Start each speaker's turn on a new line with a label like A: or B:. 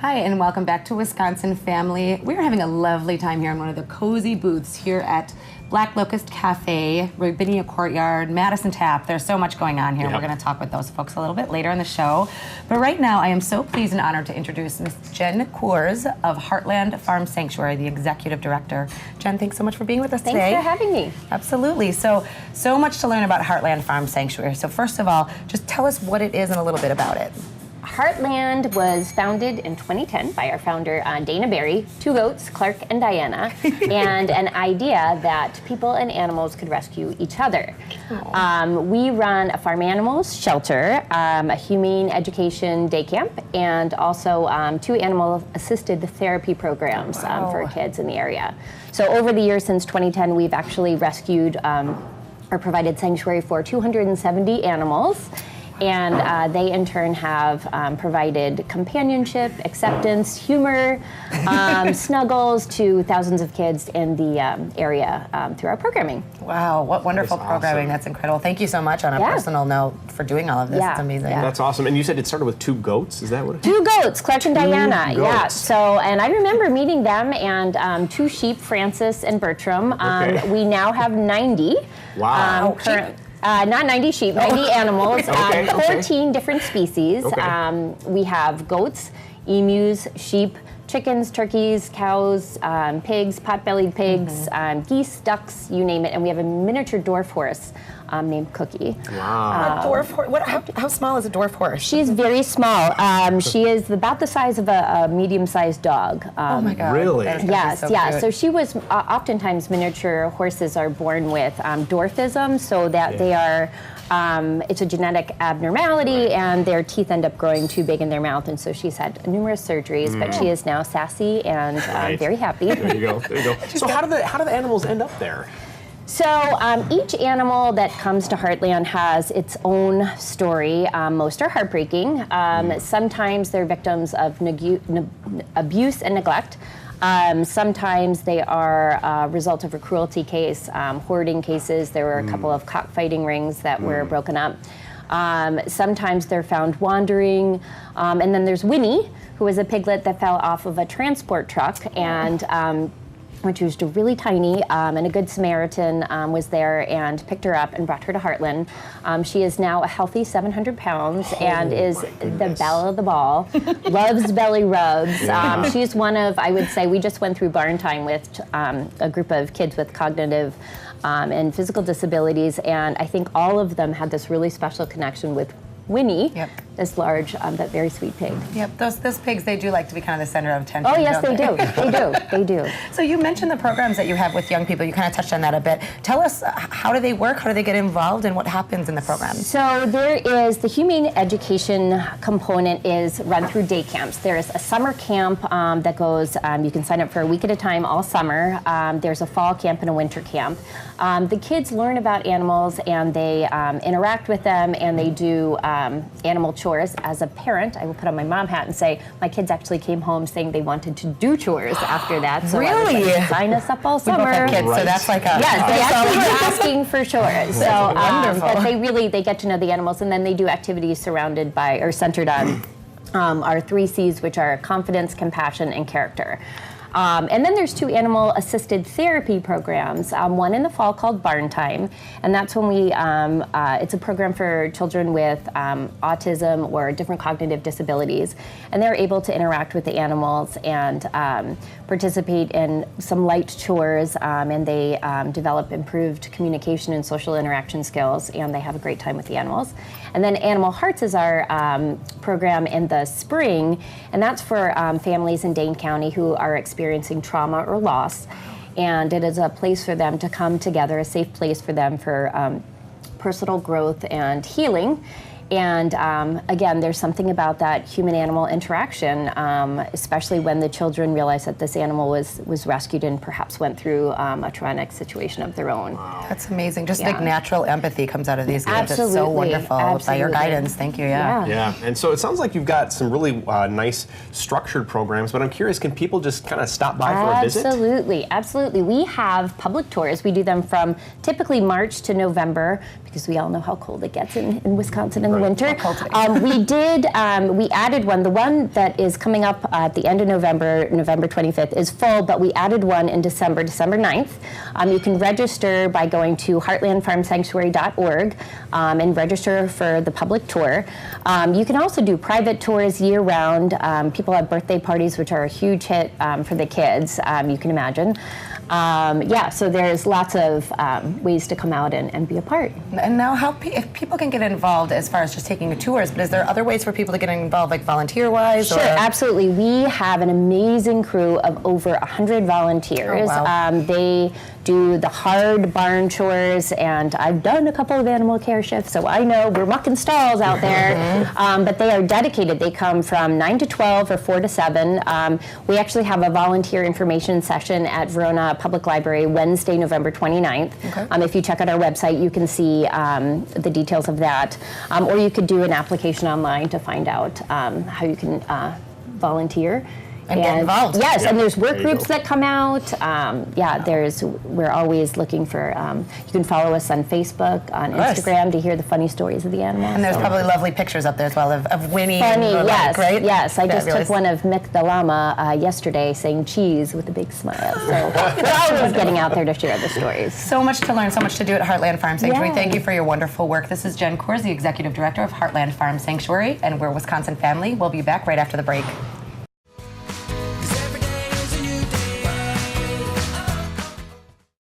A: Hi, and welcome back to Wisconsin Family. We're having a lovely time here in one of the cozy booths here at Black Locust Cafe, Rabinia Courtyard, Madison Tap. There's so much going on here.
B: Yep.
A: We're going to talk with those folks a little bit later in the show. But right now, I am so pleased and honored to introduce Ms. Jen Coors of Heartland Farm Sanctuary, the Executive Director. Jen, thanks so much for being with us today.
C: Thanks for having me.
A: Absolutely. So much to learn about Heartland Farm Sanctuary. So first of all, just tell us what it is and a little bit about it.
C: Heartland was founded in 2010 by our founder, Dana Berry, two goats, Clark and Diana, and an idea that people and animals could rescue each other. We run a farm animals shelter, a humane education day camp, and also 2 animal-assisted therapy programs for kids in the area. So over the years since 2010, we've actually rescued or provided sanctuary for 270 animals. And they in turn have provided companionship, acceptance, humor, snuggles to thousands of kids in the area through our programming.
A: Wow, what wonderful programming.
B: Awesome.
A: That's incredible. Thank you so much on a personal note for doing all of this.
C: Yeah.
A: It's amazing.
C: Yeah.
B: That's awesome. And you said it started with 2 goats, is that what it is?
C: 2 goats, Clark and Diana.
B: Goats.
C: Yeah. So, and I remember meeting them and 2 sheep, Francis and Bertram.
B: Okay.
C: We now have 90.
B: Wow.
C: Not 90 sheep, 90 animals,
B: Okay,
C: 14 different species.
B: Okay.
C: We have goats, emus, sheep, chickens, turkeys, cows, pigs, pot-bellied pigs, geese, ducks, you name it. And we have a miniature dwarf horse named Cookie.
B: Wow.
A: A dwarf horse. How small is a dwarf horse?
C: She's very small. She is about the size of a medium-sized dog.
A: Oh my God.
B: Really?
C: Yes,
A: so
C: yeah.
A: cute.
C: So she was, oftentimes miniature horses are born with dwarfism, so that they are, it's a genetic abnormality, and their teeth end up growing too big in their mouth, and so she's had numerous surgeries, but she is now sassy and very happy.
B: There you go. There you go. So how do the animals end up there?
C: So each animal that comes to Heartland has its own story. Most are heartbreaking. Sometimes they're victims of abuse and neglect. Sometimes they are a result of a cruelty case, hoarding cases. There were a couple of cockfighting rings that were broken up. Sometimes they're found wandering. And then there's Winnie, who is a piglet that fell off of a transport truck, and when she was really tiny, and a Good Samaritan was there and picked her up and brought her to Heartland. She is now a healthy 700 pounds and is the belle of the ball, loves belly rubs. She's one of, I would say, we just went through barn time with a group of kids with cognitive and physical disabilities, and I think all of them had this really special connection with Winnie, this large, that very sweet pig.
A: Yep, those pigs, they do like to be kind of the center of attention.
C: Oh yes, they
A: don't
C: do. They do.
A: So you mentioned the programs that you have with young people. You kind of touched on that a bit. Tell us, how do they work? How do they get involved? And what happens in the program?
C: So there is the humane education component is run through day camps. There is a summer camp that goes, you can sign up for a week at a time all summer. There's a fall camp and a winter camp. The kids learn about animals and they interact with them, and they do animal chores. As a parent, I will put on my mom hat and say my kids actually came home saying they wanted to do chores after that. So
A: really?
C: I was like, sign us up all summer.
A: We both have kids, so that's like a...
C: Yes, they actually were asking for chores. So,
A: wonderful.
C: but they get to know the animals, and then they do activities surrounded by or centered on our 3 C's, which are confidence, compassion, and character. And then there's 2 animal-assisted therapy programs, one in the fall called Barn Time, and that's when we, it's a program for children with autism or different cognitive disabilities, and they're able to interact with the animals and participate in some light chores, and they develop improved communication and social interaction skills, and they have a great time with the animals. And then Animal Hearts is our program in the spring, and that's for families in Dane County who are experiencing trauma or loss. And it is a place for them to come together, a safe place for them for personal growth and healing. And again, there's something about that human-animal interaction, especially when the children realize that this animal was rescued and perhaps went through a traumatic situation of their own.
B: Wow.
A: That's amazing. Just like natural empathy comes out of these kids.
C: Absolutely.
A: It's so wonderful.
C: Absolutely.
A: By your guidance. Thank you.
B: Yeah, and so it sounds like you've got some really nice structured programs, but I'm curious, can people just kind of stop by for a visit?
C: Absolutely. We have public tours. We do them from typically March to November, because we all know how cold it gets in Wisconsin in the winter. We added one. The one that is coming up at the end of November, November 25th, is full, but we added one in December, December 9th. You can register by going to heartlandfarmsanctuary.org and register for the public tour. You can also do private tours year-round. People have birthday parties, which are a huge hit for the kids, you can imagine. So there's lots of ways to come out and be a part.
A: And now, if people can get involved as far as just taking the tours, but is there other ways for people to get involved, like volunteer-wise?
C: Sure, absolutely. We have an amazing crew of over 100 volunteers.
A: Oh, wow.
C: They do the hard barn chores, and I've done a couple of animal care shifts, so I know we're mucking stalls out there. But they are dedicated. They come from 9 to 12 or 4 to 7. We actually have a volunteer information session at Verona Public Library Wednesday, November 29th. Okay. If you check out our website, you can see the details of that. Or you could do an application online to find out how you can volunteer.
A: And get involved.
C: Yes, and there's work groups that come out. We're always looking for, you can follow us on Facebook, on Instagram to hear the funny stories of the animals.
A: And there's probably lovely pictures up there as well of Winnie.
C: Funny, yes,
A: right?
C: yes. I just took one of Mick the llama yesterday saying cheese with a big smile. So we're always getting out there to share the stories.
A: So much to learn, so much to do at Heartland Farm Sanctuary.
C: Yeah.
A: Thank you for your wonderful work. This is Jen Coors, the Executive Director of Heartland Farm Sanctuary, and we're Wisconsin Family. We'll be back right after the break.